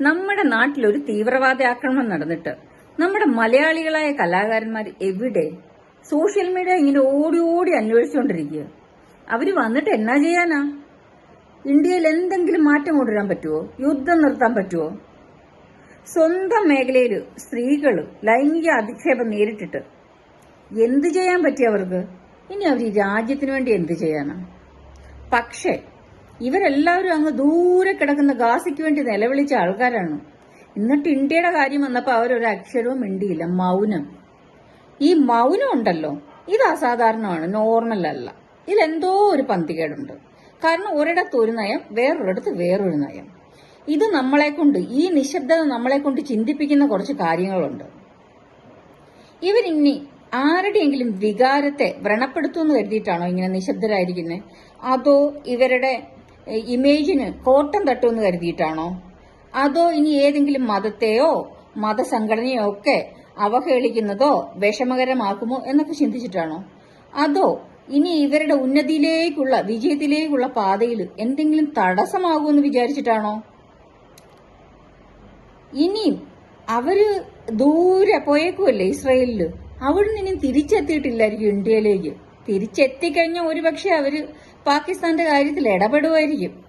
നമ്മുടെ നാട്ടിലൊരു തീവ്രവാദ ആക്രമണം നടന്നിട്ട് നമ്മുടെ മലയാളികളായ കലാകാരന്മാർ എവിടെ? സോഷ്യൽ മീഡിയ ഇങ്ങനെ ഓടി ഓടി അന്വേഷിച്ചുകൊണ്ടിരിക്കുക. അവര് വന്നിട്ട് എന്നാ ചെയ്യാനാ? ഇന്ത്യയിൽ എന്തെങ്കിലും മാറ്റം കൊണ്ടുവരാൻ പറ്റുമോ? യുദ്ധം നിർത്താൻ പറ്റുമോ? സ്വന്തം മേഖലയിൽ സ്ത്രീകൾ ലൈംഗിക അധിക്ഷേപം നേരിട്ടിട്ട് എന്ത് ചെയ്യാൻ പറ്റിയവർക്ക്? ഇനി അവർ ഈ രാജ്യത്തിന് വേണ്ടി എന്ത് ചെയ്യാനാ? പക്ഷേ ഇവരെല്ലാവരും അങ്ങ് ദൂരെ കിടക്കുന്ന ഗാസയ്ക്ക് വേണ്ടി നിലവിളിച്ച ആൾക്കാരാണ്. എന്നിട്ട് ഇന്ത്യയുടെ കാര്യം വന്നപ്പോൾ അവരൊരു അക്ഷരവും മിണ്ടിയില്ല. മൗനം. ഈ മൗനം ഉണ്ടല്ലോ, ഇത് അസാധാരണമാണ്, നോർമൽ അല്ല. ഇതിലെന്തോ ഒരു പന്തികേടുണ്ട്. കാരണം ഒരിടത്ത് ഒരു നയം, വേറൊരിടത്ത് വേറൊരു നയം. ഇത് ഈ നിശബ്ദത നമ്മളെ കൊണ്ട് ചിന്തിപ്പിക്കുന്ന കുറച്ച് കാര്യങ്ങളുണ്ട്. ഇവരിനി ആരുടെയെങ്കിലും വികാരത്തെ വ്രണപ്പെടുത്തുമെന്ന് കരുതിയിട്ടാണോ ഇങ്ങനെ നിശബ്ദരായിരിക്കുന്നത്? അതോ ഇവരുടെ ഇമേജിന് കോട്ടം തട്ടുമെന്ന് കരുതിയിട്ടാണോ? അതോ ഇനി ഏതെങ്കിലും മതത്തെയോ മതസംഘടനയോ ഒക്കെ അവഹേളിക്കുന്നതോ വിഷമകരമാക്കുമോ എന്നൊക്കെ ചിന്തിച്ചിട്ടാണോ? അതോ ഇനി ഇവരുടെ ഉന്നതിയിലേക്കുള്ള വിജയത്തിലേക്കുള്ള പാതയിൽ എന്തെങ്കിലും തടസ്സമാകുമെന്ന് വിചാരിച്ചിട്ടാണോ? ഇനിയും അവര് ദൂരെ പോയേക്കുമല്ലേ ഇസ്രയേലില്. അവിടുന്ന് ഇനിയും തിരിച്ചെത്തിയിട്ടില്ലായിരിക്കും ഇന്ത്യയിലേക്ക്. തിരിച്ചെത്തിക്കഴിഞ്ഞാൽ ഒരുപക്ഷെ അവര് പാകിസ്ഥാന്റെ കാര്യത്തിൽ ഇടപെടുമായിരിക്കും.